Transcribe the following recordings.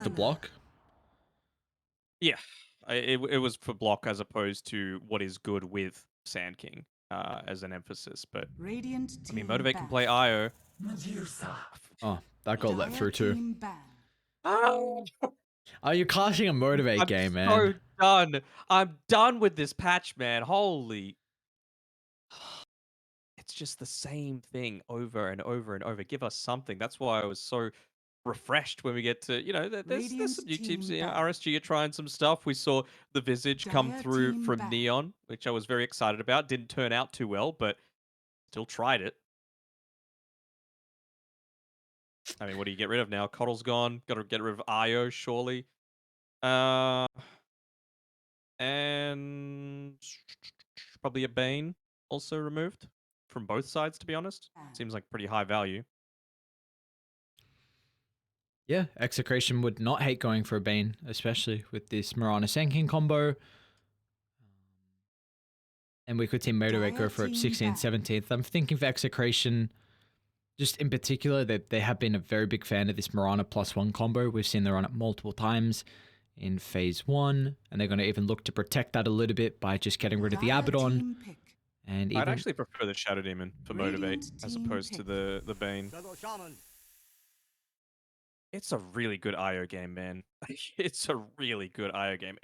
to block. Yeah, it was for block as opposed to what is good with Sand King as an emphasis. But Radiant I mean, team Motivate can ban. play IO. Oh, that got let Dire through too. team ban. Oh, Oh, you're casting a motivate I'm game, so man. done. I'm done with this patch, man. Holy. It's just the same thing over and over and over. Give us something. That's why I was so refreshed when we get to, there's some Radiant new teams, team ban. RSG are trying some stuff. We saw the Visage come Dire through team from ban. Neon, which I was very excited about. Didn't turn out too well, but still tried it. I mean, what do you get rid of now? Coddle's gone. Got to get rid of Io, surely. Uh, and probably a Bane also removed from both sides, to be honest. Seems like pretty high value. Yeah, Execration would not hate going for a Bane, especially with this Mirana Senkin combo. And we could see Motivate go for it 16th, 17th. I'm thinking for Execration, just in particular, that they have been a very big fan of this Mirana +1 combo. We've seen them run it multiple times in phase 1, and they're going to even look to protect that a little bit by just getting rid of the Abaddon. And I'd even actually prefer the Shadow Demon for Motivate as opposed to the Bane. It's a really good IO game, man. It's a really good IO game.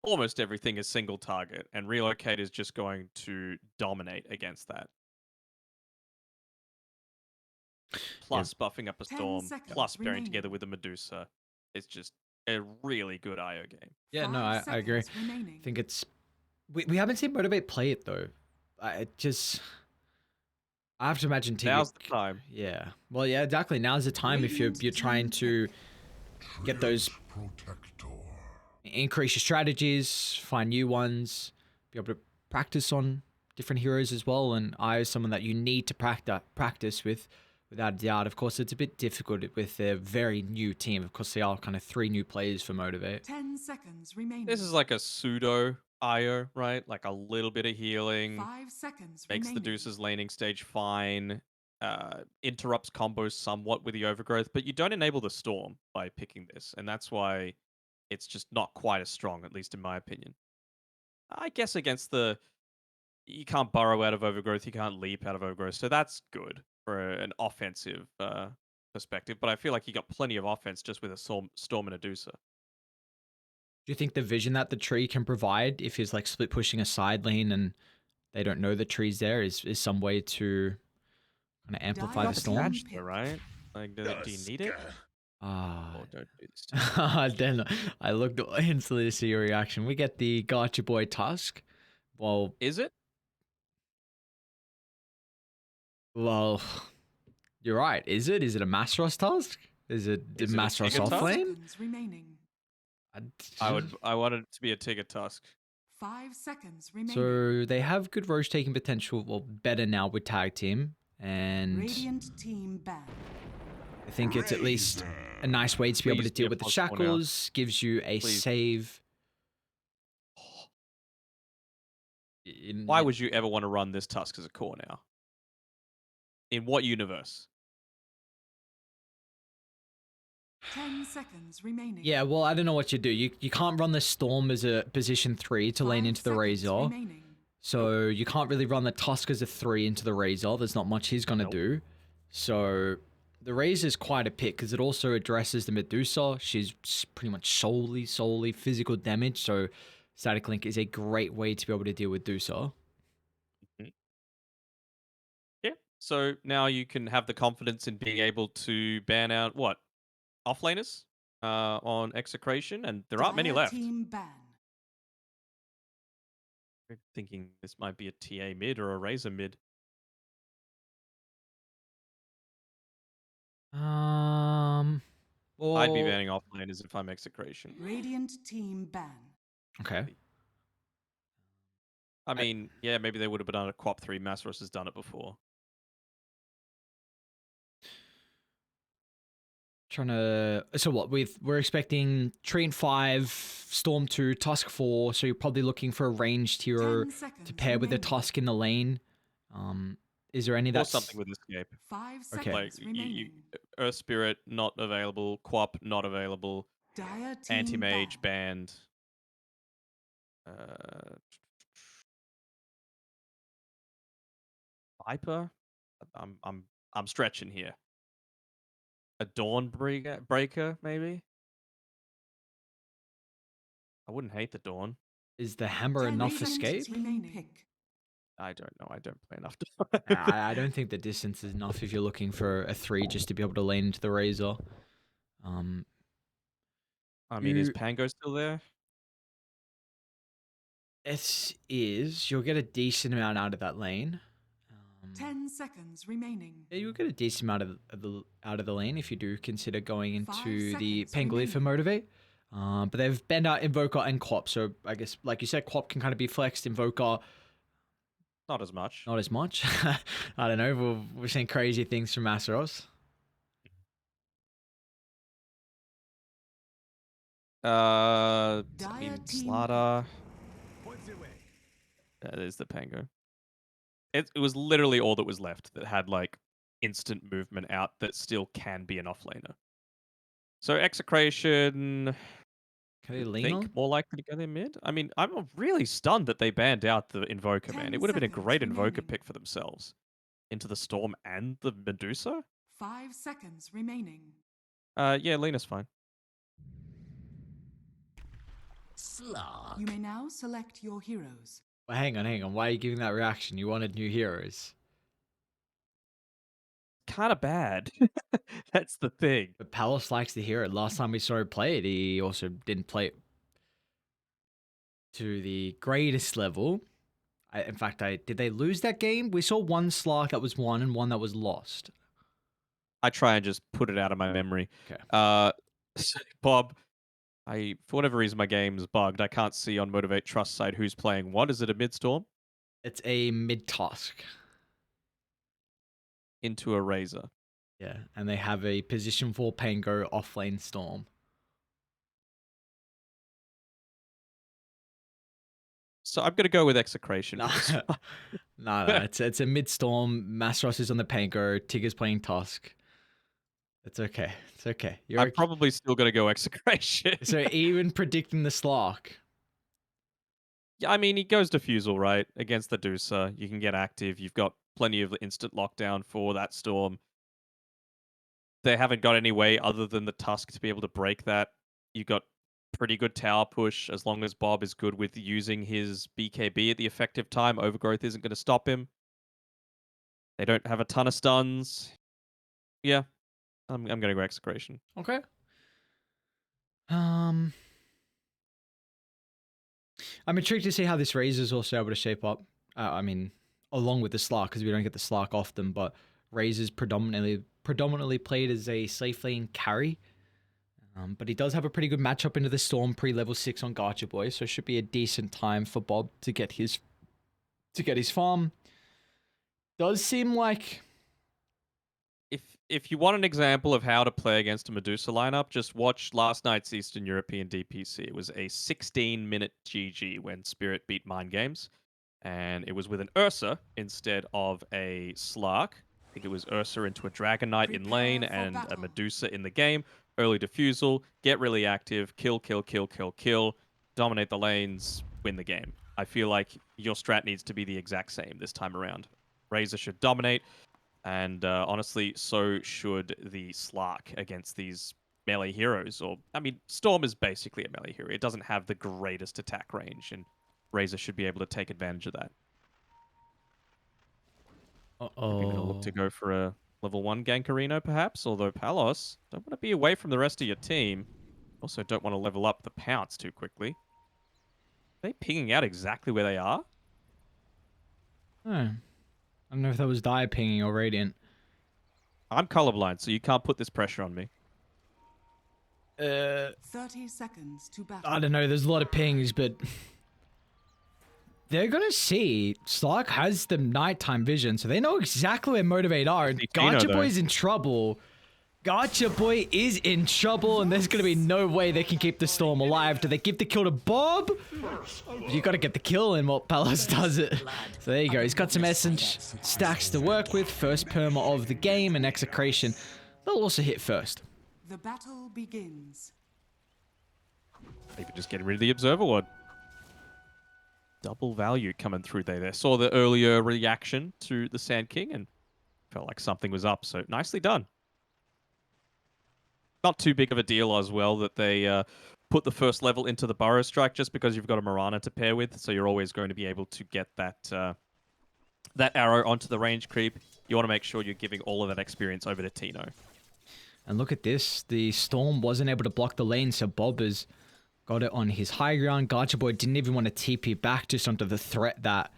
Almost everything is single target, and Relocate is just going to dominate against that. yeah, Plus buffing up a Storm, plus pairing together with a Medusa. It's just a really good IO game. yeah, no, I agree. I think it's we haven't seen Motivate play it though. I have to imagine Now's the time. Yeah. Well, yeah, exactly. Now's the time if you're trying to get those increase your strategies, find new ones, be able to practice on different heroes as well. And I is someone that you need to practice with, without a doubt. Of course, it's a bit difficult with a very new team. Of course, they are kind of 3 new players for Motivate. 10 seconds remaining. This is like a pseudo IO, right? Like a little bit of healing. 5 seconds makes remaining. the Deuce's laning stage fine. Interrupts combos somewhat with the overgrowth, but you don't enable the storm by picking this, and that's why it's just not quite as strong, at least in my opinion. I guess against you can't burrow out of overgrowth, you can't leap out of overgrowth, so that's good for an offensive perspective. But I feel like you got plenty of offense just with a storm and a Deucer. Do you think the vision that the tree can provide, if he's like split pushing a side lane and they don't know the tree's there, is some way to kind of amplify the storm? Though, right? Like, do you need it? Ah, Oh, don't do this to me. then I looked instantly to see your reaction. We get the Gotcha Boy Tusk. Well, Is it? well, you're right. Is it? Is it a Masteros Tusk? Is it the Is it a Masteros Giga off Tusk? lane? I wanted it to be a Tigger Tusk. 5 seconds remaining. So they have good roche taking potential. Well, better now with tag team, and Radiant team ban. I think it's at least a nice way to be able to Please be deal a with the plus 4 now. shackles. Gives you a Please. save. Why would you ever want to run this Tusk as a core now? In what universe? 10 seconds remaining. Yeah, well, I don't know what you do. You can't run the Storm as a position 3 to lane 5 into the seconds Razor. remaining. So you can't really run the Tusk as a 3 into the Razor. There's not much he's going to do. So the Razor is quite a pick because it also addresses the Medusa. She's pretty much solely physical damage. So Static Link is a great way to be able to deal with Dusa. Yeah. So now you can have the confidence in being able to ban out what? Offlaners on Execration, and there aren't many Dire left. Team ban. I'm thinking this might be a TA mid or a Razor mid. Well, I'd be banning offlaners if I'm Execration. Radiant team ban. Okay. I mean, yeah, maybe they would have done a Quap 3. Masteros has done it before. So what we're expecting Treant 5, Storm 2, Tusk 4, so you're probably looking for a ranged hero to pair with a Tusk in the lane. Is there any Or that's something with escape. 5 Okay. Like seconds remaining. Earth Spirit not available, Quap not available, Dire Anti team Mage banned. banned. Uh, Viper. I'm stretching here. A Breaker maybe. I wouldn't hate the Dawn. is the hammer 10 enough seconds escape? remaining. Pick. I don't know. I don't play enough. I don't think the distance is enough if you're looking for a 3 just to be able to lane into the Razor. I mean, is You Pango still there? it is you'll get a decent amount out of that lane. 10 seconds remaining. Yeah, you'll get a decent amount out of the lane if you do consider going 5 into the seconds Pangolin for remaining. Motivate. But they've banned out Invoker and Quap, so I guess, like you said, Quap can kind of be flexed. Invoker, Not as much. not as much. I don't know. We're seeing crazy things from Azeroth. I Dire mean, team Slaughter. That is the Pango. It was literally all that was left that had like instant movement out that still can be an offlaner. So Execration, Can you they would lean think on? more likely to go there mid. I mean, I'm really stunned that they banned out the Invoker, man. 10 It would have been a seconds great Invoker remaining. pick for themselves. Into the Storm and the Medusa? 5 seconds remaining. Yeah, Lena's fine. You may now select your heroes. Well, hang on. Why are you giving that reaction? You wanted new heroes. Kind of bad. That's the thing. But Palace likes the hero. Last time we saw him play it, he also didn't play it to the greatest level. In fact, did they lose that game? We saw one Slark that was won and one that was lost. I try and just put it out of my memory. Okay. Bob, for whatever reason my game's bugged. I can't see on Motivate.Trust side who's playing what. Is it a mid-storm? It's a mid-task. Into a Razor. Yeah, and they have a position 4 Pango offlane Storm. So I'm gonna go with Execration. No, For this one. no, it's a mid-storm. Masros is on the Pango. Tigger's playing Tusk. It's okay. It's okay. You're I'm okay. probably still gonna go Execration. So even predicting the Slark. Yeah, I mean, he goes Diffusal, right? Against the Deucer. You can get active. You've got plenty of instant lockdown for that Storm. They haven't got any way other than the Tusk to be able to break that. You've got pretty good tower push as long as Bob is good with using his BKB at the effective time. Overgrowth isn't going to stop him. They don't have a ton of stuns. Yeah, I'm going to go Execration. Okay. I'm intrigued to see how this Razor is also able to shape up. I mean, along with the Slark, because we don't get the Slark often, but Razor's predominantly played as a safe lane carry. But he does have a pretty good matchup into the Storm pre-level 6 on Gacha Boy, so it should be a decent time for Bob to get his farm. Does seem like If you want an example of how to play against a Medusa lineup, just watch last night's Eastern European DPC. It was a 16-minute GG when Spirit beat Mind Games, and it was with an Ursa instead of a Slark. I think it was Ursa into a Dragon Knight in lane Prepare for and a battle. Medusa in the game. Early Diffusal, get really active, kill, dominate the lanes, win the game. I feel like your strat needs to be the exact same this time around. Razor should dominate, and honestly, so should the Slark against these melee heroes. Or, I mean, Storm is basically a melee hero. It doesn't have the greatest attack range, and Razor should be able to take advantage of that. Maybe going to look to go for a level 1 Gankarino, perhaps, although Palos, don't want to be away from the rest of your team. Also don't want to level up the Pounce too quickly. Are they pinging out exactly where they are? I don't know if that was Dire pinging or Radiant. I'm colorblind, so you can't put this pressure on me. 30 seconds to battle. I don't know. There's a lot of pings, but they're gonna see Slark has the nighttime vision, so they know exactly where Motivate are. And See Tino, Gacha though. Boy's in trouble. Gotcha Boy is in trouble, and there's going to be no way they can keep the Storm alive. Do they give the kill to Bob? You got to get the kill, and well, Palos does it. So there you go. He's got some Essence stacks to work with. First perma of the game, and Execration. They'll also hit first. The battle begins. Maybe just getting rid of the Observer Ward. Double value coming through there. Saw the earlier reaction to the Sand King and felt like something was up. So nicely done. Not too big of a deal as well that they put the first level into the Burrow Strike just because you've got a Mirana to pair with. So you're always going to be able to get that that arrow onto the range creep. You want to make sure you're giving all of that experience over to Tino. And look at this. The Storm wasn't able to block the lane, so Bob has got it on his high ground. Gotcha Boy didn't even want to TP back just onto the threat that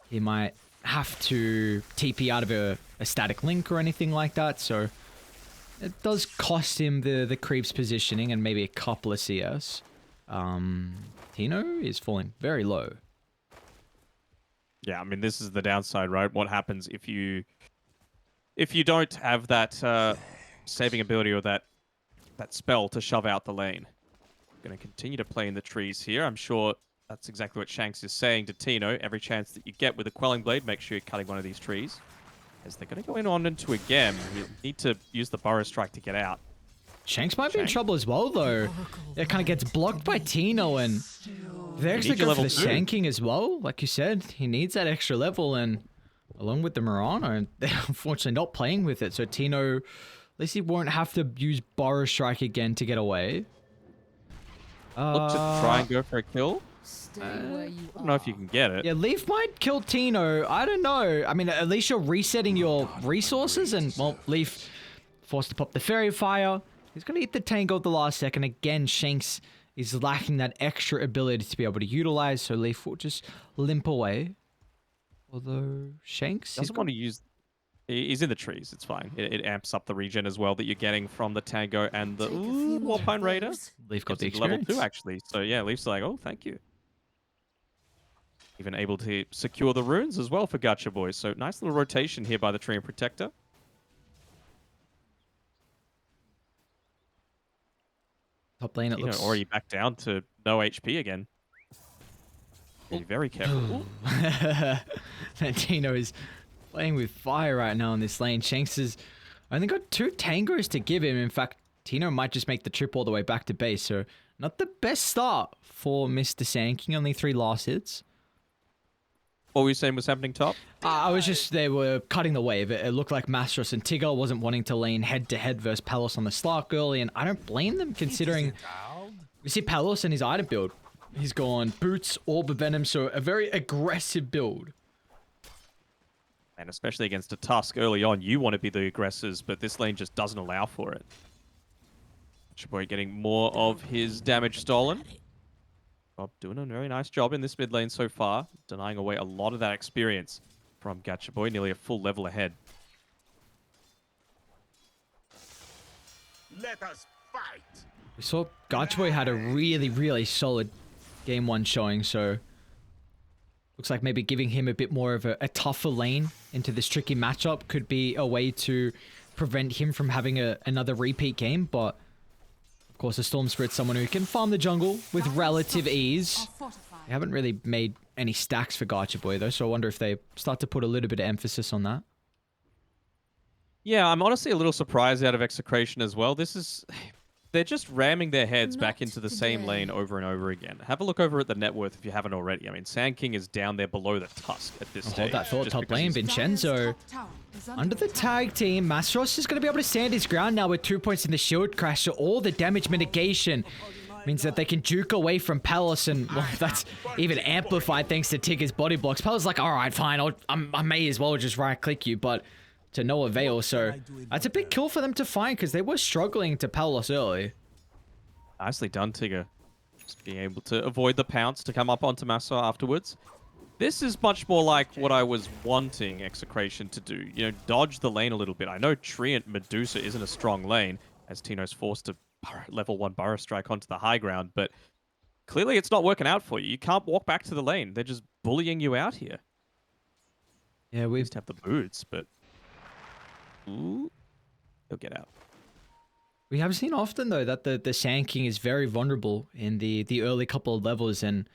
he might have to TP out of a static link or anything like that. So it does cost him the creep's positioning and maybe a couple of CS. Tino is falling very low. Yeah, I mean, this is the downside, right? What happens if you don't have that saving ability or that spell to shove out the lane? Going to continue to play in the trees here. I'm sure that's exactly what Shanks is saying to Tino. Every chance that you get with a Quelling Blade, make sure you're cutting one of these trees. As they're going to go in on into a gem. You need to use the Burrow Strike to get out. Shanks might be in trouble as well, though. It kind of gets blocked by Tino, and they're actually going for the Sand King as well. Like you said, he needs that extra level, and along with the Mirana, they're unfortunately not playing with it. So Tino, at least he won't have to use Burrow Strike again to get away. Look to try and go for a kill. I don't know if you can get it. Yeah, Leaf might kill Tino. I don't know. I mean, at least you're resetting your resources, and, well, Leaf forced to pop the Fairy Fire. He's going to hit the Tango at the last second. Again, Shanks is lacking that extra ability to be able to utilize, so Leaf will just limp away. Although, Shanks doesn't want to use... He's in the trees. It's fine. It amps up the regen as well that you're getting from the Tango and the Warpine Raider. Leaf got the experience. Level 2, actually. So, yeah, Leaf's like, oh, thank you. Even able to secure the runes as well for Gacha Boy. So, nice little rotation here by the Treant Protector. Top lane, it looks... already back down to no HP again. Be very careful. Tino is playing with fire right now in this lane. Shanks has only got 2 tangos to give him. In fact, Tino might just make the trip all the way back to base. So, not the best start for Mr. Sand King. Only 3 last hits. What were you saying was happening top? I was just, they were cutting the wave. It looked like Mastros and Tigger wasn't wanting to lane head-to-head versus Palos on the Slark early, and I don't blame them considering... You see Palos and his item build. He's gone Boots, Orb of Venom, so a very aggressive build. And especially against a Tusk early on, you want to be the aggressors, but this lane just doesn't allow for it. Chaboy getting more of his damage stolen. Bob doing a very nice job in this mid lane so far, denying away a lot of that experience from Gacha Boy, nearly a full level ahead. Let us fight. We saw Gacha Boy had a really, really solid game 1 showing, so looks like maybe giving him a bit more of a tougher lane into this tricky matchup could be a way to prevent him from having another repeat game, but of course, the Storm Spirit's someone who can farm the jungle with relative ease. They haven't really made any stacks for Gacha Boy, though, so I wonder if they start to put a little bit of emphasis on that. Yeah, I'm honestly a little surprised out of Execration as well. They're just ramming their heads back into the same lane over and over again. Have a look over at the net worth if you haven't already. I mean, Sand King is down there below the Tusk at this stage. Hold that thought, top lane. Vincenzo under the tag team. Mastros is going to be able to stand his ground now with 2 points in the shield crash. So all the damage mitigation means that they can juke away from Palos, and well, that's even amplified thanks to Tigger's body blocks. Palos like, all right, fine, I may as well just right click you, but to no avail. So that's a big kill for them to find because they were struggling to Palos early. Nicely done, Tigger. Just being able to avoid the pounce to come up onto Massa afterwards. This is much more like what I was wanting Execration to do. You know, dodge the lane a little bit. I know Treant Medusa isn't a strong lane, as Tino's forced to level 1 Burrow Strike onto the high ground, but clearly it's not working out for you. You can't walk back to the lane. They're just bullying you out here. Yeah, we just have the boots, but... Ooh, he'll get out. We have seen often though that the Sand King is very vulnerable in the early couple of levels, and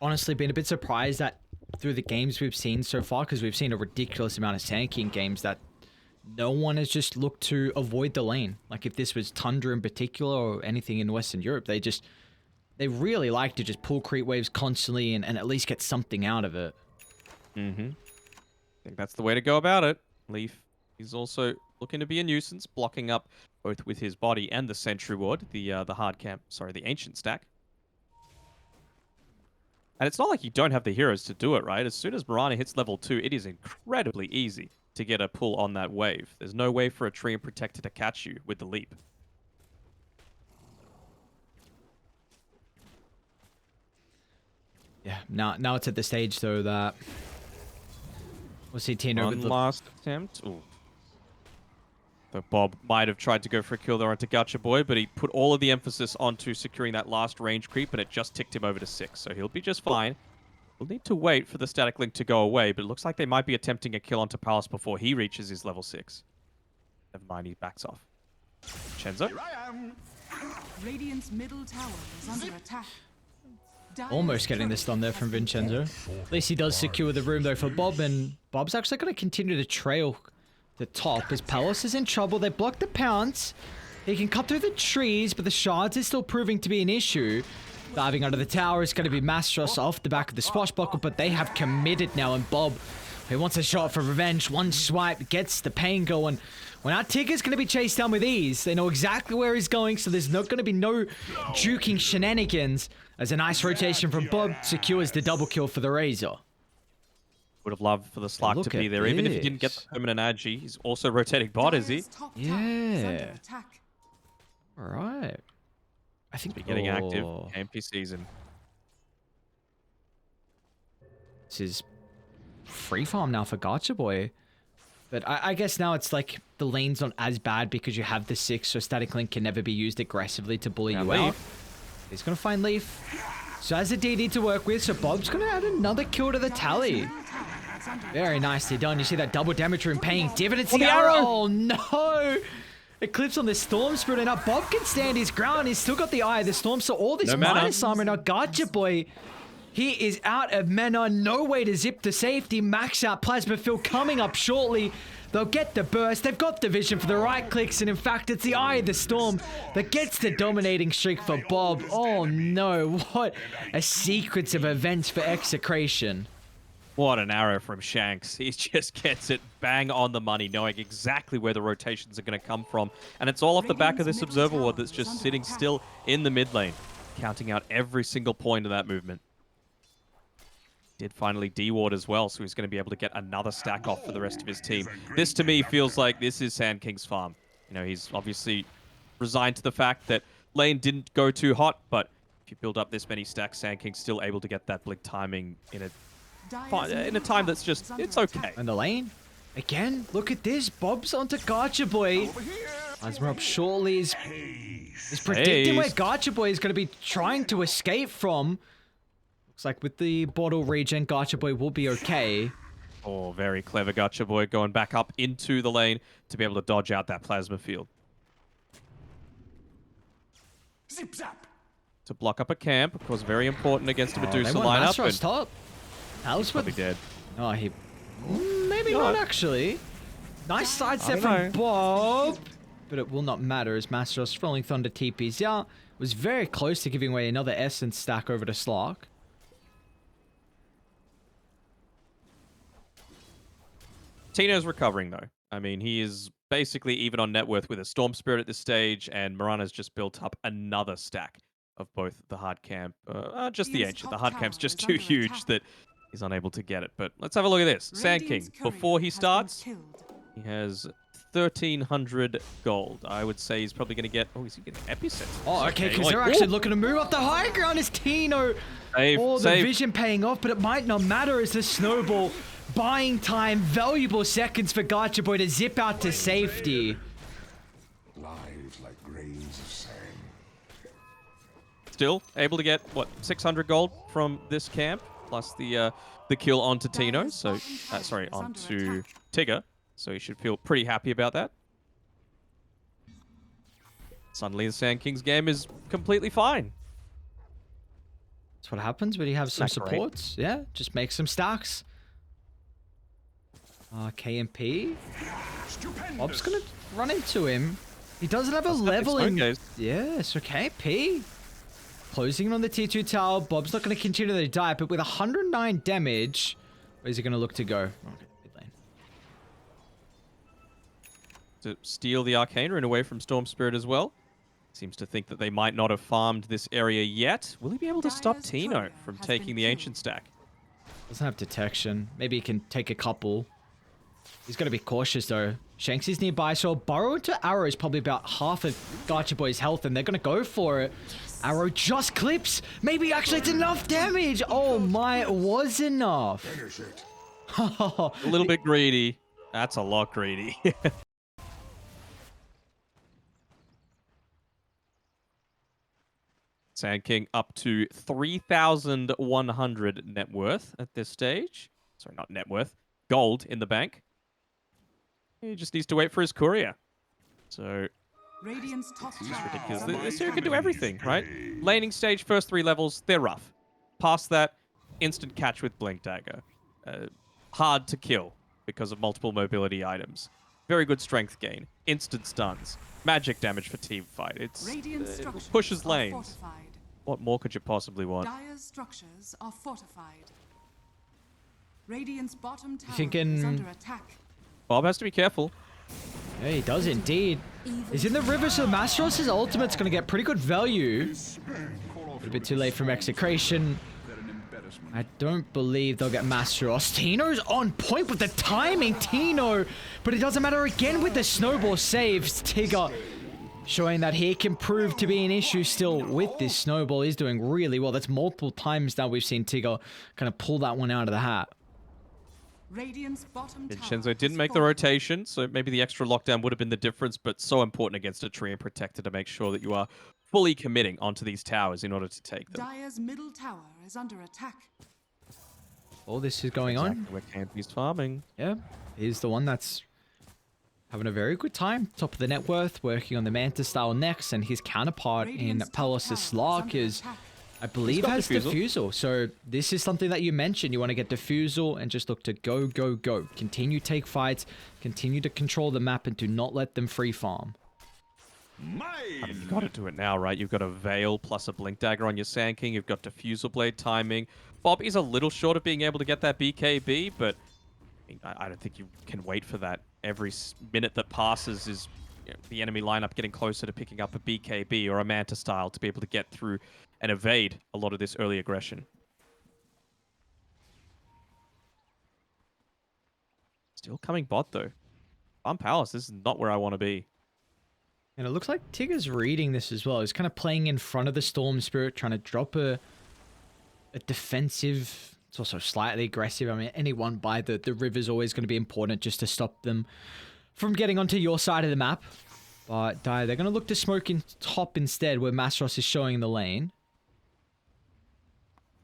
honestly been a bit surprised that through the games we've seen so far, because we've seen a ridiculous amount of Sand King games, that no one has just looked to avoid the lane. Like if this was Tundra in particular or anything in Western Europe, they really like to just pull creep waves constantly and at least get something out of it. Mm-hmm. I think that's the way to go about it. Leaf is also looking to be a nuisance, blocking up both with his body and the Sentry Ward, the Ancient stack. And it's not like you don't have the heroes to do it, right? As soon as Mirana hits level 2, it is incredibly easy to get a pull on that wave. There's no way for a Tree and Protector to catch you with the leap. Yeah, now it's at the stage though that we'll see Tino with One the last attempt. Ooh. So Bob might have tried to go for a kill there onto Gacha Boy, but he put all of the emphasis onto securing that last range creep, and it just ticked him over to 6. So he'll be just fine. We'll need to wait for the static link to go away, but it looks like they might be attempting a kill onto Palace before he reaches his level 6. Never mind, he backs off. Chenzo? Radiant's middle tower is under attack. almost getting the stun there from Vincenzo. At least he does secure the room though for Bob, and Bob's actually going to continue to trail the top as Palace is in trouble. They block the pounce. He can cut through the trees, but the shards is still proving to be an issue. Diving under the tower is going to be Mastros off the back of the swashbuckle, but they have committed now, and Bob, he wants a shot for revenge. One swipe gets the pain going. When our Tigger's going to be chased down with ease, they know exactly where he's going, so there's not going to be no juking shenanigans, as a nice rotation from Bob secures the double kill for the Razor. Would have loved for the Slark to be there, even if he didn't get the permanent agi. He's also rotating bot, is he? Yeah. All right. I think we're getting active MP season. This is free farm now for Gacha Boy. But I guess now it's like the lane's not as bad because you have the 6, so Static Link can never be used aggressively to bully you out. He's going to find Leaf. So has a DD to work with, so Bob's going to add another kill to the tally. Very nicely done. You see that double damage room paying dividends. The arrow! Oh no! Eclipse on the Storm Spirit, and now Bob can stand his ground. He's still got the Eye of the Storm, so all this minus armor. Now Gacha Boy, he is out of mana. No way to zip to safety. Max out Plasma Fill coming up shortly. They'll get the burst. They've got the vision for the right clicks, and in fact, it's the Eye of the Storm that gets the dominating streak for Bob. Oh no, what a sequence of events for Execration. What an arrow from Shanks. He just gets it bang on the money, knowing exactly where the rotations are going to come from. And it's all off the back of this Observer Ward that's just sitting still in the mid lane, counting out every single point of that movement. Did finally D-Ward as well, so he's going to be able to get another stack off for the rest of his team. This, to me, feels like this is Sand King's farm. You know, he's obviously resigned to the fact that lane didn't go too hot, but if you build up this many stacks, Sand King's still able to get that blink timing in a time that's just, it's okay. And the lane, again, look at this. Bob's onto Gacha Boy. Plasma up shortly is predicting where Gacha Boy is going to be trying to escape from. Looks like with the bottle regen, Gacha Boy will be okay. Oh, very clever Gacha Boy going back up into the lane to be able to dodge out that plasma field. Zip zap. To block up a camp, of course, very important against a Medusa they want lineup. Mastros top. Alice probably dead. Oh, he... Maybe not, actually. Nice sidestep from Bob. But it will not matter as Mastros Rolling Thunder TPs. Yeah, was very close to giving away another Essence stack over to Slark. Tino's recovering, though. I mean, he is basically even on net worth with a Storm Spirit at this stage, and Mirana's just built up another stack of both the hard camp, just the Ancient. The hard camp's just too huge that he's unable to get it. But let's have a look at this. Sand King, before he starts, he has 1,300 gold. I would say he's probably going to get... Oh, is he getting Epicenter? Oh, okay, because they're actually looking to move up the high ground as Tino. The vision paying off, but it might not matter as the snowball buying time, valuable seconds for Gacha Boy to zip out to safety. Lives like grains of sand. Still able to get, what, 600 gold from this camp, plus the kill onto Tino, so, sorry, onto Tigger. So he should feel pretty happy about that. Suddenly the Sand King's game is completely fine. That's what happens when you have some Not great. supports. Yeah, just make some stacks. KMP. Bob's gonna run into him. He doesn't have a leveling. Yes, okay. P. Closing in on the T2 tower. Bob's not going to continue to die, but with 109 damage, where's he going to look to go? Okay, mid lane. To steal the Arcane Rune away from Storm Spirit as well. Seems to think that they might not have farmed this area yet. Will he be able to stop Dire's Tino courier from has taking been the killed. Ancient Stack? Doesn't have detection. Maybe he can take a couple. He's got to be cautious though. Shanks is nearby, so a burrow into Arrow is probably about half of Gacha Boy's health, and they're going to go for it. Arrow just clips. Maybe actually it's enough damage. Oh my, it was enough. Finish it. A little bit greedy. That's a lot greedy. Sand King up to 3,100 net worth at this stage. Sorry, not net worth. Gold in the bank. He just needs to wait for his courier. So, Radiant's top it's tower ridiculous. is This under hero can do attack. everything, right? Laning stage, first 3 levels, they're rough. Past that, instant catch with Blink Dagger. Hard to kill because of multiple mobility items. Very good strength gain. Instant stuns. Magic damage for team fight. Radiant It structures pushes are lanes. fortified. What more could you possibly want? Dire's structures are fortified. Radiant's bottom tower thinking- is under attack. Bob has to be careful. Yeah, he does indeed. He's in the river, so Mastros' ultimate's going to get pretty good value. A little bit too late from Execration. I don't believe they'll get Mastros. Tino's on point with the timing, Tino. But it doesn't matter again with the snowball saves. Tigger showing that he can prove to be an issue still with this snowball. He's doing really well. That's multiple times now we've seen Tigger kind of pull that one out of the hat. Radiant's bottom tower Vincenzo is didn't make the fortified. rotation, so maybe the extra lockdown would have been the difference, but so important against a tree and protector to make sure that you are fully committing onto these towers in order to take them. Dire's middle tower is under attack. All this is going on. Exactly where Campy's farming. Yeah, he's the one that's having a very good time. Top of the net worth, working on the Manta style next, and his counterpart in Radiant's top Palos' tower Slark under is, attack. I believe, got has Diffusal. Diffusal. So this is something that you mentioned. You want to get Diffusal and just look to go, go, go. Continue take fights, continue to control the map, and do not let them free farm. I mean, you've got to do it now, right? You've got a Veil plus a Blink Dagger on your Sand King. You've got Diffusal Blade timing. Bob is a little short of being able to get that BKB, but I mean, I don't think you can wait for that. Every minute that passes is the enemy lineup getting closer to picking up a BKB or a Manta style to be able to get through and evade a lot of this early aggression. Still coming bot, though. I'm Palace. This is not where I want to be. And it looks like Tigger's reading this as well. He's kind of playing in front of the Storm Spirit, trying to drop a defensive. It's also slightly aggressive. I mean, anyone by the river is always going to be important just to stop them from getting onto your side of the map. But they're going to look to smoke in top instead, where Mastros is showing the lane.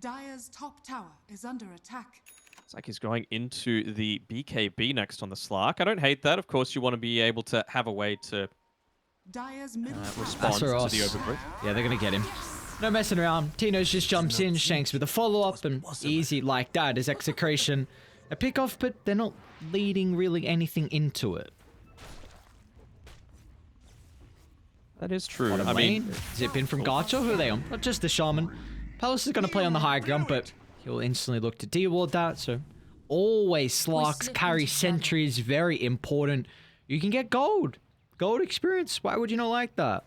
Dire's top tower is under attack. It's like he's going into the BKB next on the Slark. I don't hate that. Of course, you want to be able to have a way to Dire's middle tower respond to Azeroth. the overgrowth. Yeah, they're going to get him. No messing around. Tino's just jumps in, Shanks with a follow-up, and easy like that is Execration. A pick-off, but they're not leading really anything into it. That is true. Bottom I lane, mean, zip in from Gacha. Who are they on? Not just the Shaman. Palace is going to play on the high ground, but he'll instantly look to de-ward that, so always Slarks carry sentries, very important. You can get gold. Gold experience. Why would you not like that?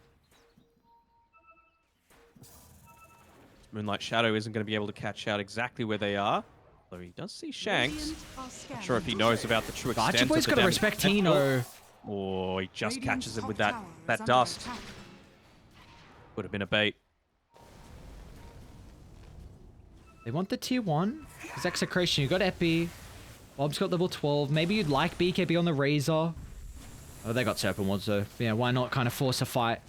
Moonlight Shadow isn't going to be able to catch out exactly where they are. Though he does see Shanks. Radiant are scanning. Not sure if he knows about the true extent Gacha of Boy's the got to damage. respect Tino. Oh, he just Radiant's catches him top with that, tower is that under dust. attack. Would have been a bait. They want the tier 1. There's Execration. You got Epi. Bob's got level 12. Maybe you'd like BKB on the Razor. Oh, they got Serpent Wards, so yeah, why not kind of force a fight?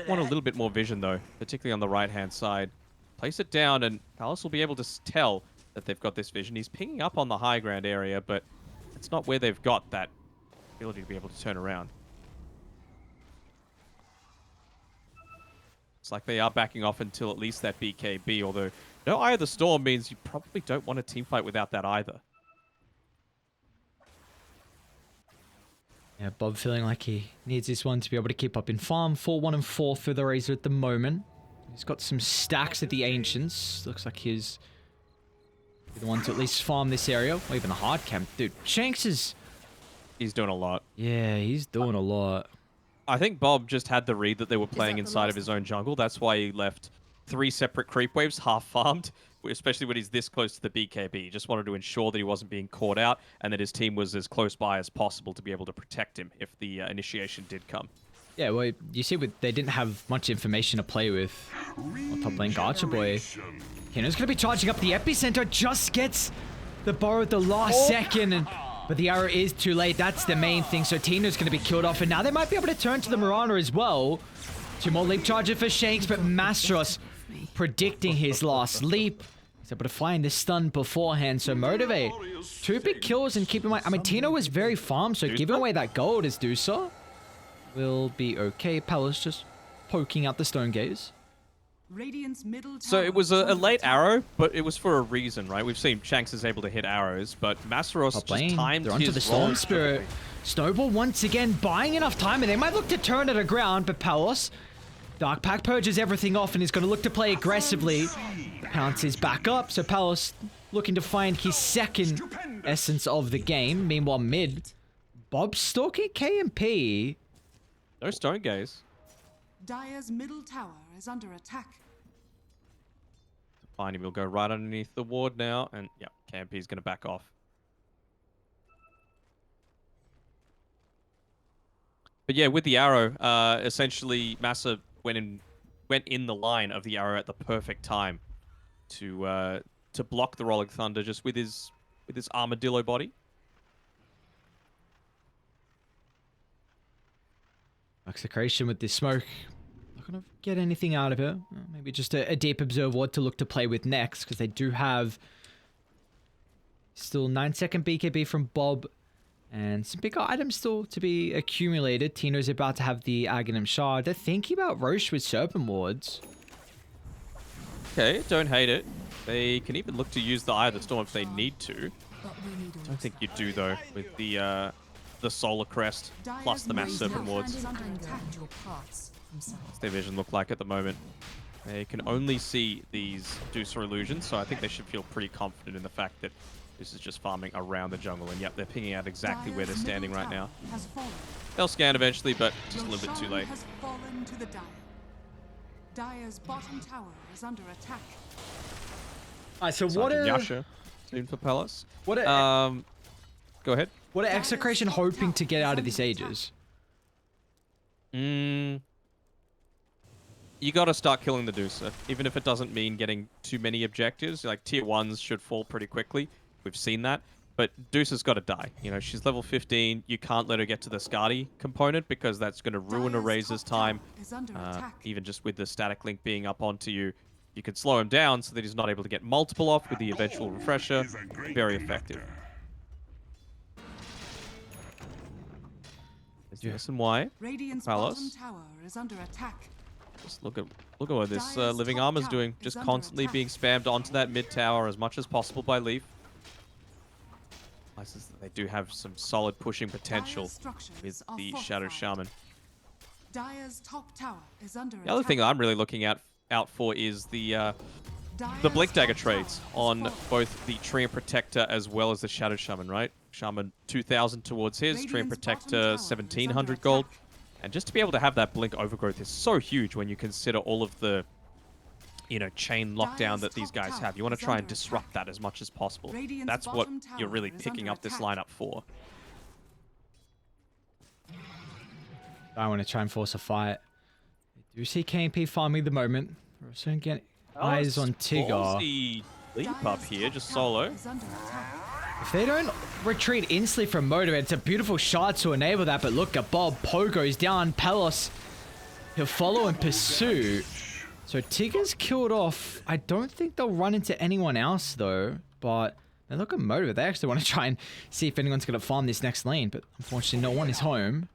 Want a little bit more vision, though, particularly on the right-hand side. Place it down, and Palace will be able to tell that they've got this vision. He's pinging up on the high ground area, but it's not where they've got that ability to be able to turn around. It's like they are backing off until at least that BKB, although no Eye of the Storm means you probably don't want a team fight without that either. Yeah, Bob feeling like he needs this one to be able to keep up in farm. 4-1 and 4 for the Razor at the moment. He's got some stacks at the Ancients. Looks like he's the one to at least farm this area. Or even a hard camp. Dude, Shanks is... He's doing a lot. Yeah, he's doing a lot. I think Bob just had the read that they were playing inside of his own jungle. That's why he left 3 separate creep waves half farmed, especially when he's this close to the BKB. He just wanted to ensure that he wasn't being caught out and that his team was as close by as possible to be able to protect him if the initiation did come. Yeah, well, you see, they didn't have much information to play with. Well, top lane Gacha Boy. Kino's going to be charging up the epicenter. Just gets the borrow at the last second. But the arrow is too late. That's the main thing. So Tino's going to be killed off. And now they might be able to turn to the Mirana as well. 2 more leap charges for Shanks. But Mastros predicting his last leap. He's able to find the stun beforehand. So Motivate. 2 big kills. And keep in mind, I mean, Tino was very farmed. So giving away that gold as Dusa will be okay. Palace just poking out the Stone Gaze. So it was a late arrow, but it was for a reason, right? We've seen Shanks is able to hit arrows, but Masaros just timed They're onto his the Storm roll Spirit. perfectly. Snowball once again buying enough time, and they might look to turn it aground, but Palos, Dark Pack purges everything off, and he's going to look to play aggressively. Pounces back up, so Palos looking to find his second essence of the game. Meanwhile, mid, Bob stalking KMP. No Stone Gaze. Dire's middle tower is under attack. Fine, he'll go right underneath the ward now, and yeah, KMP's going to back off. But yeah, with the arrow, essentially Massa went in the line of the arrow at the perfect time to block the Rolling Thunder just with his armadillo body. Execration with this smoke. Not going to get anything out of it. Maybe just a deep observe what to look to play with next, because they do have still 9-second BKB from Bob and some bigger items still to be accumulated. Tino's about to have the Aghanim Shard. They're thinking about Roche with Serpent Wards. Okay, don't hate it. They can even look to use the Eye of the Storm if they need to. Don't think you do, though, with the Solar Crest plus the Mass Serpent Wards. What's their vision look like at the moment? They can only see these Deucer illusions, so I think they should feel pretty confident in the fact that this is just farming around the jungle. And yep, they're pinging out exactly where they're standing right now. They'll scan eventually, but just a little bit too late. Dire's bottom tower is under attack. Alright, so Sergeant Yasha soon for Palace. What Go ahead. What are Execration hoping to get out of this Aegis? You got to start killing the Deucer, even if it doesn't mean getting too many objectives. Like tier 1s should fall pretty quickly. We've seen that. But Deucer's got to die. You know, she's level 15. You can't let her get to the Skadi component because that's going to ruin a Razor's time. Even just with the static link being up onto you, you can slow him down so that he's not able to get multiple off with the eventual refresher. Very effective. Yes, and why? Palace. Just look at what this living armor's doing. Just constantly being spammed onto that mid tower as much as possible by Leaf. They do have some solid pushing potential with the Shadow Shaman. The other thing I'm really looking out for is the Blink Dagger trades on both the Tree and Protector as well as the Shadow Shaman, right? Shaman 2,000 towards his, Tree and Protector 1,700 gold. And just to be able to have that Blink Overgrowth is so huge when you consider all of the, you know, chain lockdown that these guys have. You want to try and disrupt that as much as possible. That's what you're really picking up this lineup for. I want to try and force a fight. I do see KMP farming the moment. We're soon getting eyes on Tigger. Leap up here, just solo. If they don't retreat instantly from Motivate, it's a beautiful shot to enable that. But look at Bob. Poe goes down. Pelos, he'll follow and pursue. So Tigger's killed off. I don't think they'll run into anyone else, though. But And look at Motivate. They actually want to try and see if anyone's going to farm this next lane, but unfortunately no one is home.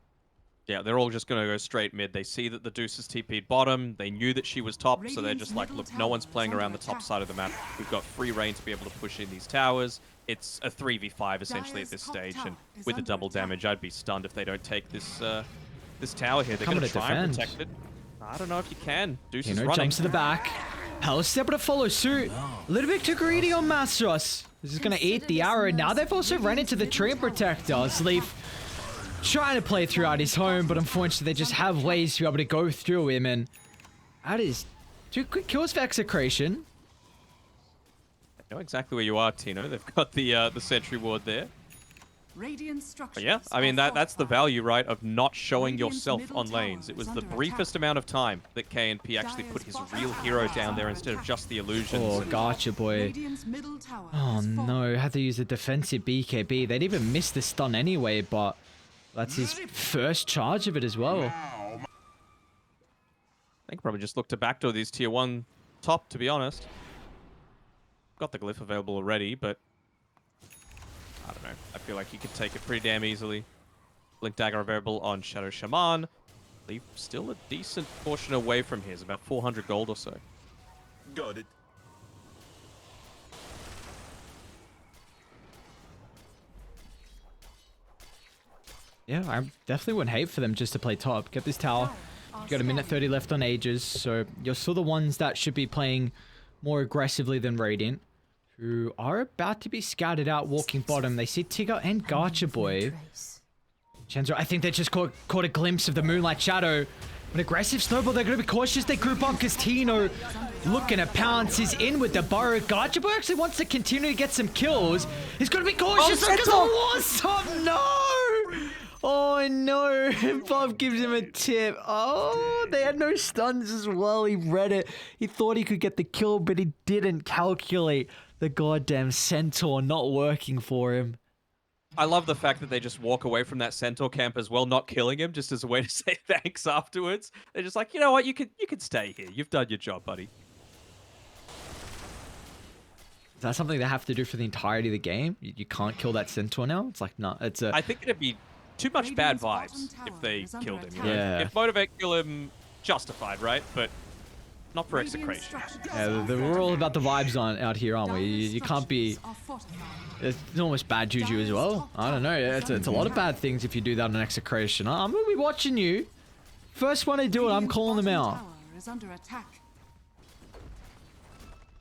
Yeah, they're all just going to go straight mid. They see that the Deuce is TP'd bottom. They knew that she was top, so they're just like, look, no one's playing around the top side of the map. We've got free reign to be able to push in these towers. It's a 3v5 essentially at this stage, and with the double damage, I'd be stunned if they don't take this this tower here. They're going to try and protect it. I don't know if you can. Deuce is running. Jumps to the back. Palace able to follow suit. A little bit too greedy on Mastros. This is going to eat the arrow. Now they've also run into the Tree Protector. Sleep trying to play throughout his home, but unfortunately they just have ways to be able to go through him, and that is 2 quick kills for Execration. I know exactly where you are, Tino. They've got the sentry ward there. But yeah, I mean, that's the value, right, of not showing yourself on lanes. It was the briefest amount of time that KNP actually put his real hero down there instead of just the illusions. Oh, gotcha, boy. Oh, no. Had to use a defensive BKB. They'd even missed the stun anyway, but that's his first charge of it as well. I think probably just look to backdoor these tier 1 top, to be honest. Got the glyph available already, but I don't know. I feel like you could take it pretty damn easily. Blink Dagger available on Shadow Shaman. Leave still a decent portion away from here. It's about 400 gold or so. Got it. Yeah, I definitely wouldn't hate for them just to play top. Get this tower. You got a minute 30 left on Aegis, so you're still the ones that should be playing more aggressively than Radiant, who are about to be scouted out walking bottom. They see Tigger and Gacha Boy. Chenzo, I think they just caught a glimpse of the Moonlight Shadow. An aggressive snowball, they're going to be cautious. They group up because Tino looking to pounce. He's in with the burrow. Gacha Boy actually wants to continue to get some kills. He's going to be cautious because the Warsop. No! Oh no, Bob gives him a tip. Oh, they had no stuns as well. He read it. He thought he could get the kill, but he didn't calculate the goddamn Centaur not working for him. I love the fact that they just walk away from that Centaur camp as well, not killing him, just as a way to say thanks afterwards. They're just like, you know what, you could stay here. You've done your job, buddy. Is that something they have to do for the entirety of the game? You can't kill that Centaur now? It's like, no, it's a... I think it'd be too much bad vibes if they killed him. You know? Yeah. If Motivate kill him, justified, right? But not for Execration. Yeah, we're all about the vibes out here, aren't we? You can't be... It's almost bad juju as well. I don't know. It's a lot of bad things if you do that on Execration. I'm going to be watching you. First one to do it, I'm calling them out.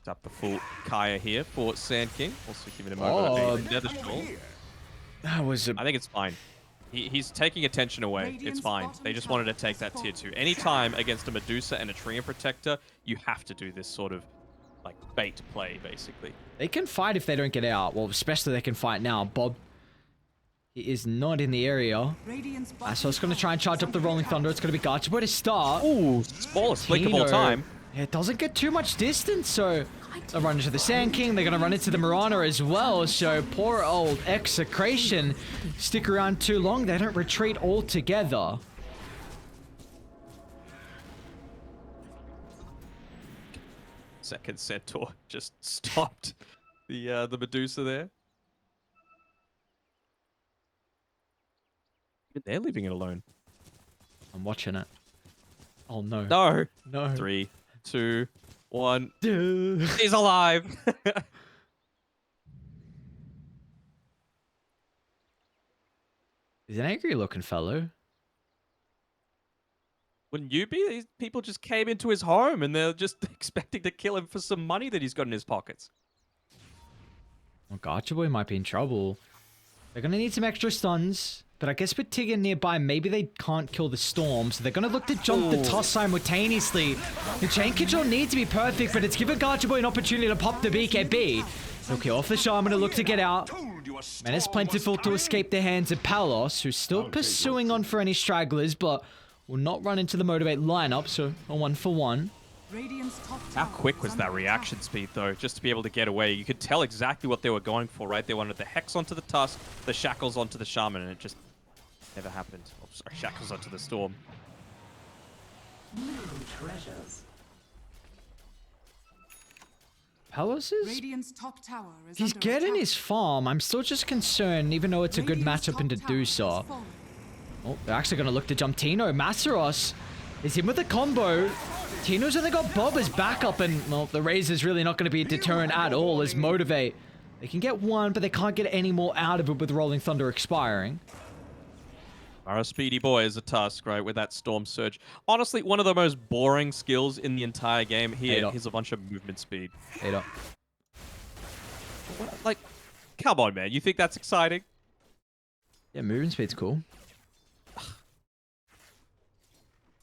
Up the full Kaya here for Sand King. Also giving him over the Nether Shawl. That was I think it's fine. He's taking attention away. It's fine. They just wanted to take that tier 2. Anytime against a Medusa and a Treant Protector, you have to do this sort of like bait play, basically. They can fight if they don't get out. Well, especially they can fight now. Bob, he is not in the area. So it's going to try and charge up the Rolling Thunder. It's going to be Gacha Boy to start. Ooh, smallest blink of all time. It doesn't get too much distance, so they'll run into the Sand King. They're going to run into the Mirana as well, so poor old Execration stick around too long. They don't retreat altogether. Second Centaur just stopped the Medusa there. They're leaving it alone. I'm watching it. Oh no. No. No. 3, 2, 1. Dude. He's alive. He's an angry looking fellow. Wouldn't you be? These people just came into his home and they're just expecting to kill him for some money that he's got in his pockets. Well, Gacha Boy might be in trouble. They're going to need some extra stuns. But I guess with Tigger nearby, maybe they can't kill the Storm. So they're going to look to jump the toss simultaneously. The chain control needs to be perfect, but it's given Gacha Boy an opportunity to pop the BKB. He'll kill off the Shaman to look to get out. Menace plentiful to escape the hands of Palos, who's still pursuing on for any stragglers, but will not run into the Motivate lineup, so a 1-for-1. How quick was that reaction speed, though, just to be able to get away? You could tell exactly what they were going for, right? They wanted the Hex onto the Tusk, the Shackles onto the Shaman, and it just never happened. Oh, sorry, Shackles onto the Storm. New treasures. Palace is... Radiant's top tower is He's under getting attack. his farm. I'm still just concerned, even though it's a good Radiant's matchup into top tower has Dusa. fallen. Oh, they're actually going to look to jump Tino. Masaros is in with the combo. Tino's only got Bob as backup, and, well, the Razor's really not going to be a deterrent at all as Motivate. They can get one, but they can't get any more out of it with Rolling Thunder expiring. Are a speedy boy is a Tusk, right, with that Storm Surge. Honestly, one of the most boring skills in the entire game. Here's a bunch of movement speed. Ada. Like, come on, man. You think that's exciting? Yeah, movement speed's cool.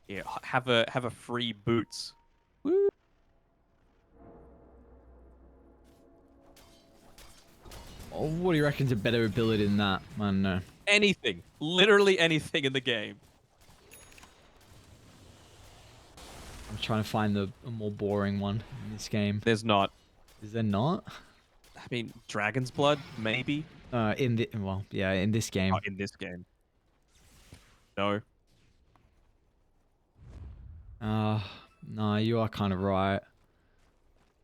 Yeah, have a free boots. Woo. Oh, what do you reckon's a better ability than that? I don't know. Anything. Literally anything in the game. I'm trying to find a more boring one in this game. There's not. Is there not? I mean, Dragon's Blood, maybe? In this game. Oh, in this game. No. No, you are kind of right.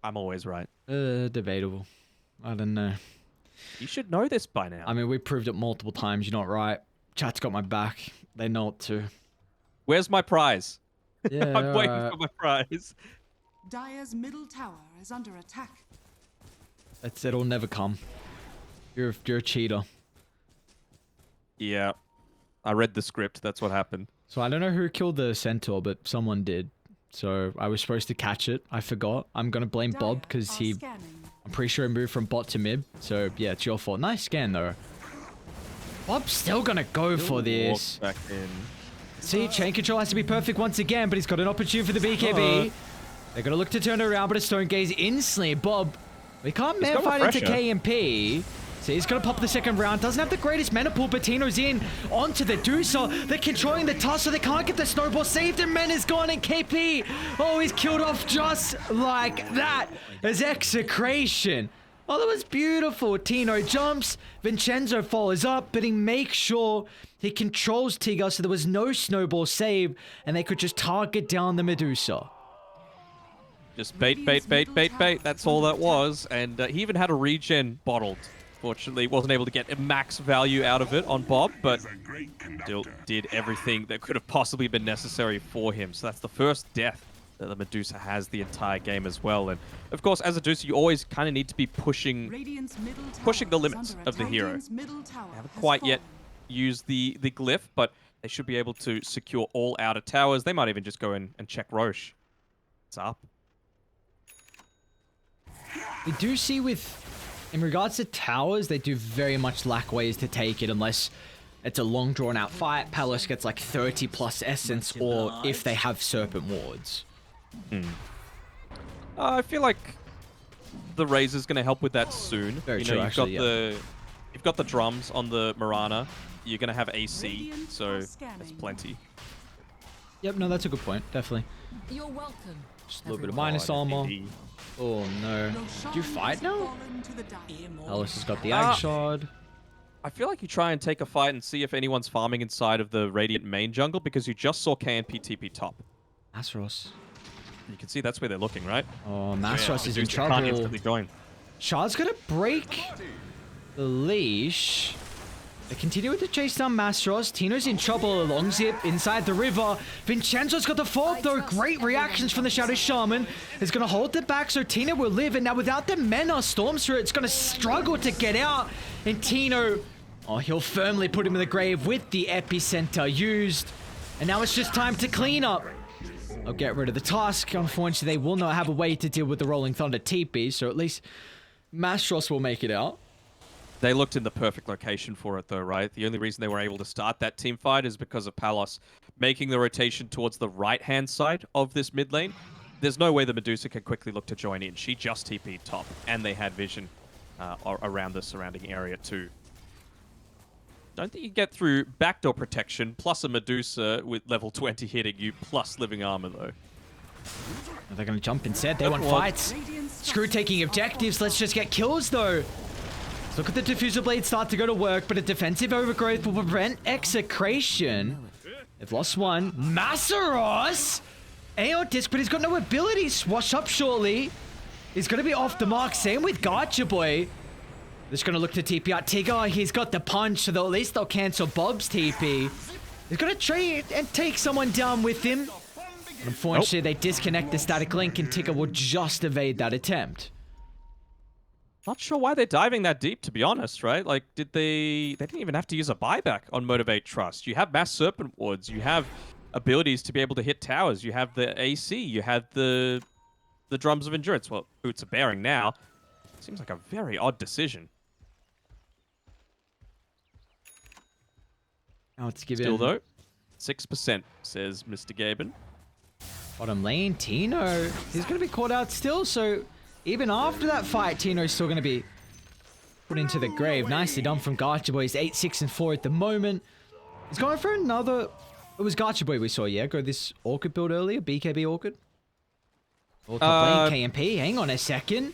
I'm always right. Debatable. I don't know. You should know this by now. I mean, we proved it multiple times. You're not right. Chat's got my back. They know it too. Where's my prize? Yeah, I'm waiting for my prize. Dire's middle tower is under attack. It'll never come. You're a cheater. Yeah. I read the script. That's what happened. So I don't know who killed the centaur, but someone did. So I was supposed to catch it. I forgot. I'm gonna blame Bob because I'm pretty sure he moved from bot to mid. So yeah, it's your fault. Nice scan though. Bob's still gonna go for this. Back in. See, chain control has to be perfect once again, but he's got an opportunity for the BKB. They're gonna look to turn it around, but a stone gaze instantly. Bob, we can't man fight into KMP. So he's gonna pop the second round. Doesn't have the greatest mana pool, but Tino's in onto the Dusa. They're controlling the toss, so they can't get the snowball saved. And Men is gone, and KP, oh, he's killed off just like that. As Execration. Oh, that was beautiful. Tino jumps. Vincenzo follows up, but he makes sure he controls Tiga, so there was no snowball save, and they could just target down the Medusa. Just bait, bait, bait, bait, bait. That's all that was. And he even had a regen bottled. Fortunately, wasn't able to get a max value out of it on Bob, but still did everything that could have possibly been necessary for him. So that's the first death that the Medusa has the entire game as well. And of course, as a Medusa, you always kind of need to be pushing the limits of the hero. They haven't quite yet used the glyph, but they should be able to secure all outer towers. They might even just go in and check Roche. It's up. We do see in regards to towers, they do very much lack ways to take it unless it's a long drawn out fight. Palos gets like 30 plus essence, or if they have serpent wards. I feel like the Razor's going to help with that soon. Very true, actually, you've got the drums on the Mirana. You're going to have AC, so that's plenty. Yep, no, that's a good point. Definitely. You're welcome. Just a little bit of minus armor. Oh no. Did you fight now? Alice has got the Ag Shard. I feel like you try and take a fight and see if anyone's farming inside of the Radiant main jungle, because you just saw KNP TP top. Masros. You can see that's where they're looking, right? Oh, Masros is in Can't trouble. instantly join. Shard's gonna break the leash. They continue with the chase down Masros. Tino's in trouble along zip inside the river. Vincenzo's got the fault though. Great reactions from the Shadow Shaman. Is going to hold it back so Tino will live. And now without the Mena, Storm Spirit's going to struggle to get out. And Tino, oh, he'll firmly put him in the grave with the epicenter used. And now it's just time to clean up. I'll get rid of the Tusk. Unfortunately, they will not have a way to deal with the Rolling Thunder TP. So at least Masros will make it out. They looked in the perfect location for it, though, right? The only reason they were able to start that team fight is because of Palos making the rotation towards the right-hand side of this mid lane. There's no way the Medusa can quickly look to join in. She just TP'd top, and they had vision around the surrounding area, too. Don't think you get through backdoor protection, plus a Medusa with level 20 hitting you, plus living armor, though. They're going to jump instead. They want fights. Screw taking objectives. Let's just get kills, though. Look at the diffuser blade start to go to work, but a defensive overgrowth will prevent Execration. They've lost one. Masaros! AO disc, but he's got no ability. Swash up shortly. is going to be off the mark. Same with Gotcha Boy. Just going to look to TP out Tigger. He's got the punch, so at least they'll cancel Bob's TP. He's going to try and take someone down with him. Unfortunately, they disconnect the static link, and Tigger will just evade that attempt. Not sure why they're diving that deep, to be honest, right? Like, they didn't even have to use a buyback on Motivate.Trust. You have Mass Serpent Wards. You have abilities to be able to hit towers. You have the AC. You have the Drums of Endurance. Well, Boots are bearing now. Seems like a very odd decision. Now it's given... Still, though, 6%, says Mr. Gaben. Bottom lane, Tino. He's going to be caught out still, so even after that fight, Tino's still going to be put into the grave. Nicely done from Gotcha Boy. He's 8, 6, and 4 at the moment. He's going for another... It was Gotcha Boy we saw, yeah? Go this Orchid build earlier, BKB Orchid. Or top lane, KMP. Hang on a second.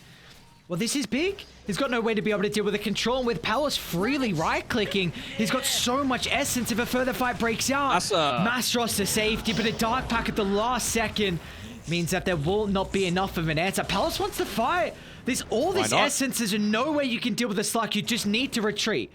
Well, this is big. He's got no way to be able to deal with the control. And with Palace freely right-clicking, he's got so much essence if a further fight breaks out. Mastros to safety, but a Dark Pack at the last second means that there will not be enough of an answer. Palace wants to fight. There's all this essence. There's no way you can deal with the Slug. You just need to retreat.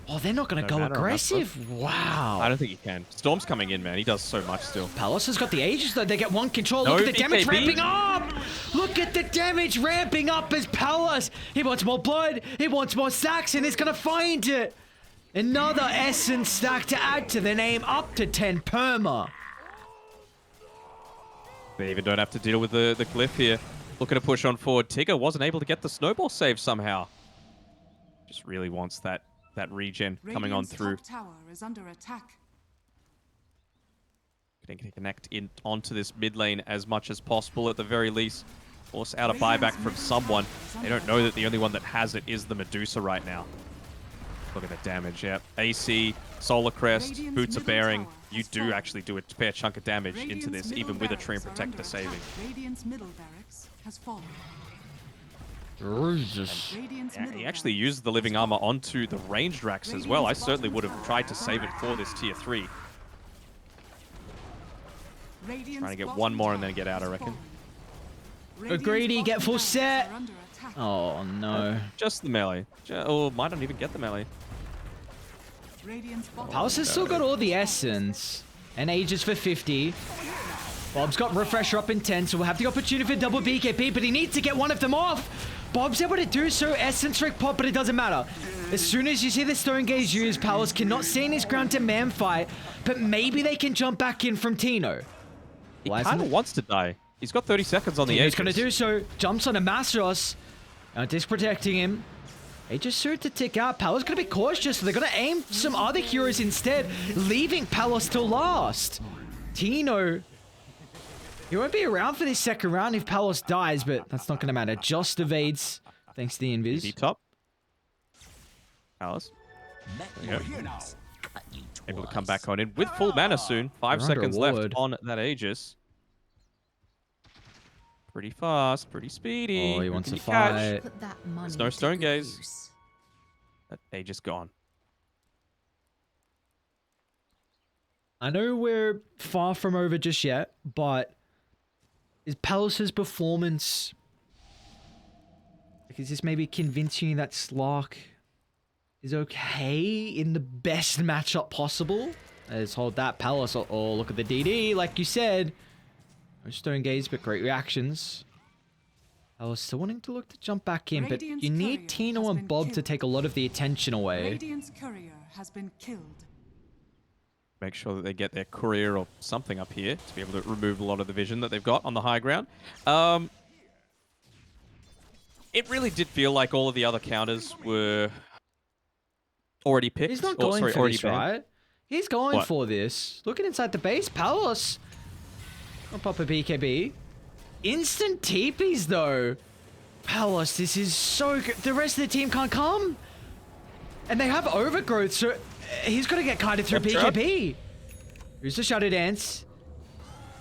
Oh, they're not going to go aggressive. Wow. I don't think he can. Storm's coming in, man. He does so much still. Palace has got the Aegis, though. They get one control. Look at the damage ramping up. Look at the damage ramping up as Palace. He wants more blood. He wants more stacks, and he's going to find it. Another essence stack to add to the name, up to 10 perma. They even don't have to deal with the glyph here. Looking to push on forward. Tigger wasn't able to get the snowball save somehow. Just really wants that regen coming on through. Tower is under attack. Getting to connect onto this mid lane as much as possible at the very least. Force out a buyback from someone. They don't know that the only one that has it is the Medusa right now. Look at the damage, yeah. AC, Solar Crest, Boots are bearing. You do actually do a fair chunk of damage into this, even with a Treant Protector saving. Radiant's middle barracks has fallen. Jesus. Yeah, he actually used the Living Armor onto the ranged racks as well. I certainly would have tried to save it for this tier 3. Trying to get one more and then get out, I reckon. Go greedy, get full set. Oh, no. Just the melee. Or might not even get the melee. Palace has still got all the essence. And Aegis for 50. Bob's got Refresher up in 10, so we'll have the opportunity for double BKB, but he needs to get one of them off. Bob's able to do so. Essence Rick pop, but it doesn't matter. As soon as you see the Stone Gaze used, Palace cannot stand his ground to man fight, but maybe they can jump back in from Tino. He kind of wants to die. He's got 30 seconds on the edge. He's going to do so. Jumps on a Mastros. Disc protecting him. Aegis suit to tick out. Palace going to be cautious, so they're going to aim some other heroes instead, leaving Palace till last. Tino... He won't be around for this second round if Palace dies, but that's not going to matter. Just evades, thanks to the invis. Top. Palace. Yep. Able to come back on in with full mana soon. 5 seconds left on that Aegis. Pretty fast, pretty speedy. Oh, he wants to fight. There's no Stone Gaze. That Aegis gone. I know we're far from over just yet, but... Is Palace's performance... Is this maybe convincing you that Slark is okay in the best matchup possible? Let's hold that Palace. Oh, look at the DD, like you said. No Stone Gaze, but great reactions. Palace still wanting to look to jump back in, but you need Tino and Bob to take a lot of the attention away. Radiant's courier has been killed. Make sure that they get their courier or something up here to be able to remove a lot of the vision that they've got on the high ground. It really did feel like all of the other counters were already picked. He's not going for this, right? He's going for this. Looking inside the base, Palace. I'll pop a BKB. Instant TPs though. Palace, this is so good. The rest of the team can't come. And they have overgrowth, so he's got to get kited through BKB. Here's the Shadow Dance.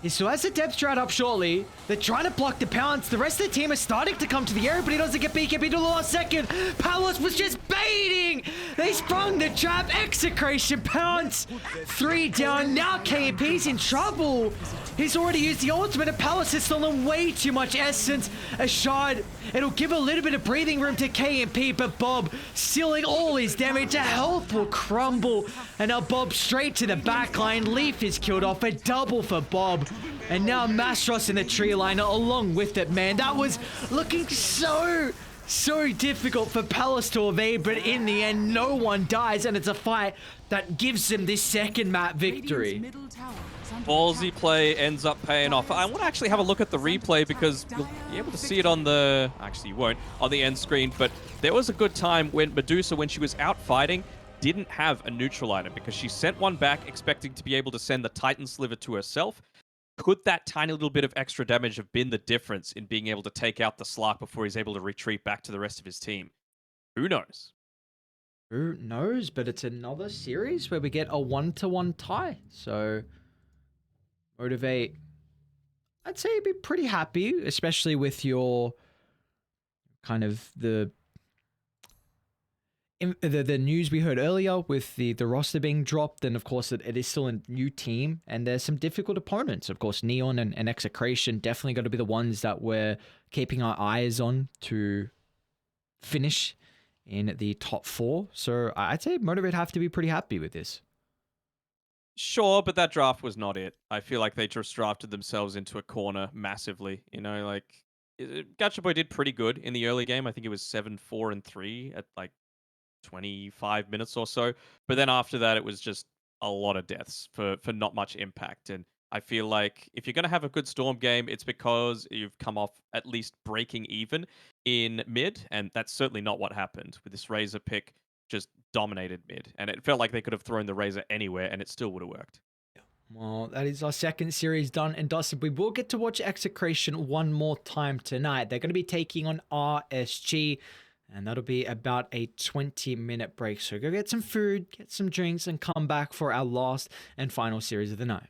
He still has the Depth Drought up shortly. They're trying to block the pounce. The rest of the team is starting to come to the area, but he doesn't get BKB till the last second. Palace was just baiting. They sprung the trap. Execration pounce. 3 down. Now KMP's in trouble. He's already used the ultimate, and Palace has stolen way too much essence. A shard, it'll give a little bit of breathing room to KMP, but Bob stealing all his damage. A health will crumble, and now Bob straight to the backline. Leaf is killed off, a double for Bob. And now Mastros in the tree line along with it, man. That was looking so difficult for Palace to evade, but in the end, no one dies, and it's a fight that gives them this second map victory. Ballsy play ends up paying off. I want to actually have a look at the replay because you'll be able to see it on the... Actually, you won't on the end screen, but there was a good time when Medusa, when she was out fighting, didn't have a neutral item because she sent one back expecting to be able to send the Titan Sliver to herself. Could that tiny little bit of extra damage have been the difference in being able to take out the Slark before he's able to retreat back to the rest of his team? Who knows? Who knows? But it's another series where we get a 1-1 tie. So, Motivate, I'd say you'd be pretty happy, especially with your kind of the news we heard earlier with the roster being dropped, and of course it is still a new team, and there's some difficult opponents. Of course, Neon and Execration definitely got to be the ones that we're keeping our eyes on to finish in the top 4. So I'd say Motivate have to be pretty happy with this. Sure, but that draft was not it. I feel like they just drafted themselves into a corner massively. You know, like Gacha Boy did pretty good in the early game. I think it was 7-4-3 at like 25 minutes or so. But then after that, it was just a lot of deaths for not much impact. And I feel like if you're going to have a good Storm game, it's because you've come off at least breaking even in mid. And that's certainly not what happened with this Razor pick. Just dominated mid. And it felt like they could have thrown the Razor anywhere and it still would have worked. Well, that is our second series done and dusted. We will get to watch Execration one more time tonight. They're going to be taking on RSG. And that'll be about a 20-minute break. So go get some food, get some drinks, and come back for our last and final series of the night.